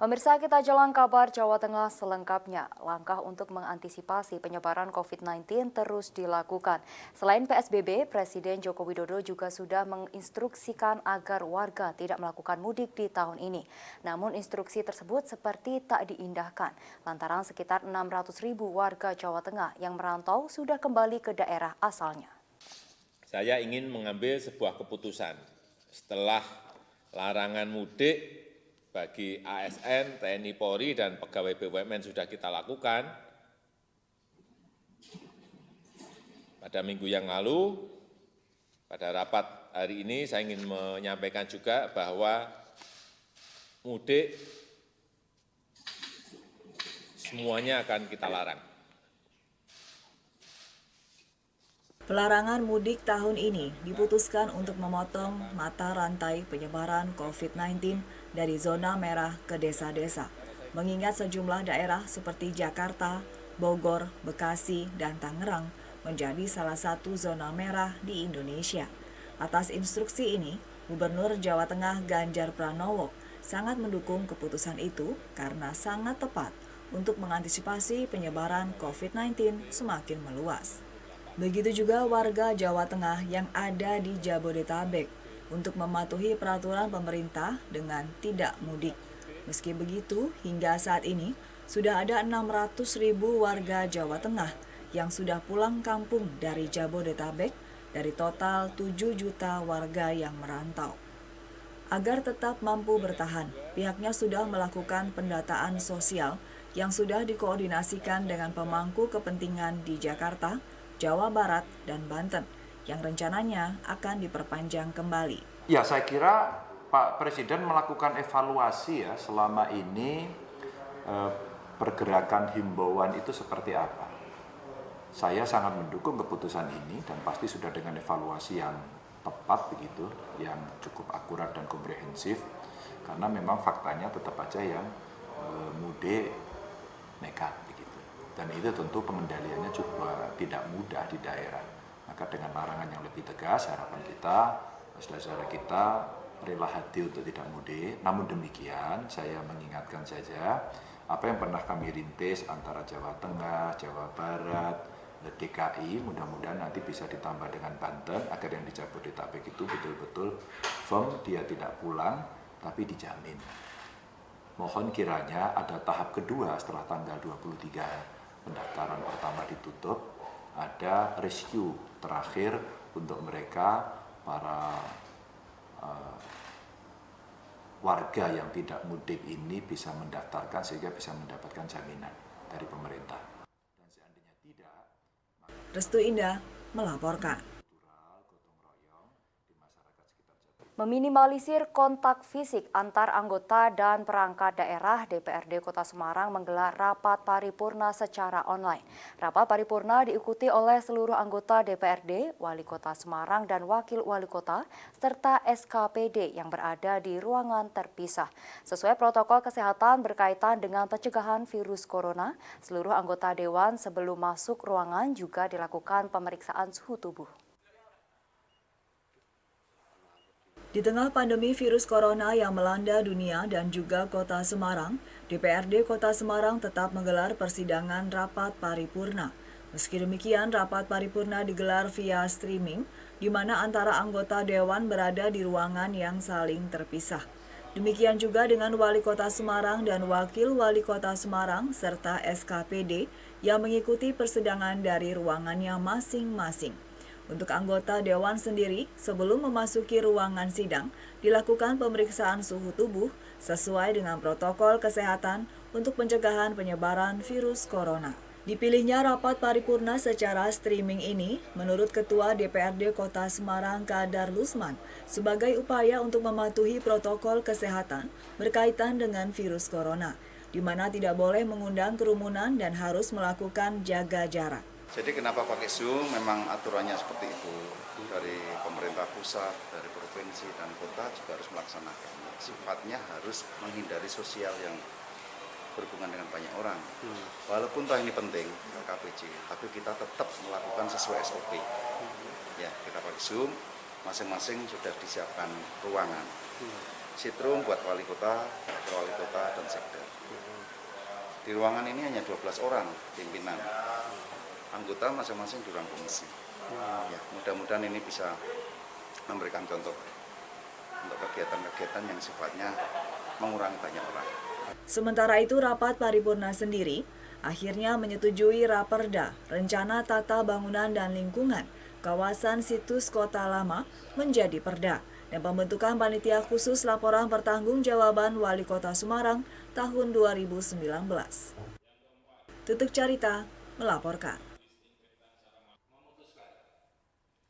Pemirsa, kita jelang kabar Jawa Tengah selengkapnya. Langkah untuk mengantisipasi penyebaran COVID-19 terus dilakukan. Selain PSBB, Presiden Joko Widodo juga sudah menginstruksikan agar warga tidak melakukan mudik di tahun ini. Namun instruksi tersebut seperti tak diindahkan, lantaran sekitar 600.000 warga Jawa Tengah yang merantau sudah kembali ke daerah asalnya. Saya ingin mengambil sebuah keputusan setelah larangan mudik bagi ASN, TNI Polri, dan pegawai BUMN sudah kita lakukan. Pada minggu yang lalu, pada rapat hari ini saya ingin menyampaikan juga bahwa mudik semuanya akan kita larang. Pelarangan mudik tahun ini diputuskan untuk memotong mata rantai penyebaran COVID-19 dari zona merah ke desa-desa, mengingat sejumlah daerah seperti Jakarta, Bogor, Bekasi, dan Tangerang menjadi salah satu zona merah di Indonesia. Atas instruksi ini, Gubernur Jawa Tengah Ganjar Pranowo sangat mendukung keputusan itu karena sangat tepat untuk mengantisipasi penyebaran COVID-19 semakin meluas. Begitu juga warga Jawa Tengah yang ada di Jabodetabek untuk mematuhi peraturan pemerintah dengan tidak mudik. Meski begitu, hingga saat ini sudah ada 600.000 warga Jawa Tengah yang sudah pulang kampung dari Jabodetabek dari total 7 juta warga yang merantau. Agar tetap mampu bertahan, pihaknya sudah melakukan pendataan sosial yang sudah dikoordinasikan dengan pemangku kepentingan di Jakarta, Jawa Barat, dan Banten, yang rencananya akan diperpanjang kembali. Ya, saya kira Pak Presiden melakukan evaluasi ya selama ini pergerakan himbauan itu seperti apa. Saya sangat mendukung keputusan ini dan pasti sudah dengan evaluasi yang tepat begitu, yang cukup akurat dan komprehensif, karena memang faktanya tetap aja yang mudik nekat begitu. Dan itu tentu pengendaliannya juga tidak mudah di daerah. Maka dengan larangan yang lebih tegas, harapan kita, saudara-saudara kita rela hati untuk tidak mudik. Namun demikian, saya mengingatkan saja apa yang pernah kami rintis antara Jawa Tengah, Jawa Barat, DKI, mudah-mudahan nanti bisa ditambah dengan Banten agar yang di Jabodetabek itu betul-betul firm, dia tidak pulang, tapi dijamin. Mohon kiranya ada tahap kedua setelah tanggal 23 pendaftaran pertama ditutup, ada rescue terakhir untuk mereka, para warga yang tidak mudik ini bisa mendaftarkan sehingga bisa mendapatkan jaminan dari pemerintah. Dan seandainya tidak, Restu Indah melaporkan. Meminimalisir kontak fisik antar anggota dan perangkat daerah, DPRD Kota Semarang menggelar rapat paripurna secara online. Rapat paripurna diikuti oleh seluruh anggota DPRD, Wali Kota Semarang dan Wakil Wali Kota, serta SKPD yang berada di ruangan terpisah. Sesuai protokol kesehatan berkaitan dengan pencegahan virus corona, seluruh anggota Dewan sebelum masuk ruangan juga dilakukan pemeriksaan suhu tubuh. Di tengah pandemi virus corona yang melanda dunia dan juga Kota Semarang, DPRD Kota Semarang tetap menggelar persidangan rapat paripurna. Meski demikian, rapat paripurna digelar via streaming, di mana antara anggota Dewan berada di ruangan yang saling terpisah. Demikian juga dengan Wali Kota Semarang dan Wakil Wali Kota Semarang, serta SKPD yang mengikuti persidangan dari ruangannya masing-masing. Untuk anggota Dewan sendiri, sebelum memasuki ruangan sidang, dilakukan pemeriksaan suhu tubuh sesuai dengan protokol kesehatan untuk pencegahan penyebaran virus corona. Dipilihnya rapat paripurna secara streaming ini, menurut Ketua DPRD Kota Semarang Kadar Lusman, sebagai upaya untuk mematuhi protokol kesehatan berkaitan dengan virus corona, di mana tidak boleh mengundang kerumunan dan harus melakukan jaga jarak. Jadi kenapa pakai Zoom? Memang aturannya seperti itu. Dari pemerintah pusat, dari provinsi dan kota juga harus melaksanakan. Sifatnya harus menghindari sosial yang berhubungan dengan banyak orang. Walaupun toh ini penting, KPJ, tapi kita tetap melakukan sesuai SOP. Ya, kita pakai Zoom, masing-masing sudah disiapkan ruangan. Sitrum buat wali kota, wakil wali kota, dan sekda. Di ruangan ini hanya 12 orang pimpinan. Anggota masing-masing di ruang komisi. Ya, mudah-mudahan ini bisa memberikan contoh untuk kegiatan-kegiatan yang sifatnya mengurangi banyak orang. Sementara itu, rapat paripurna sendiri akhirnya menyetujui Raperda, Rencana Tata Bangunan dan Lingkungan Kawasan Situs Kota Lama menjadi Perda, dan pembentukan panitia khusus laporan pertanggungjawaban Wali Kota Semarang tahun 2019. Tutuk Carita melaporkan.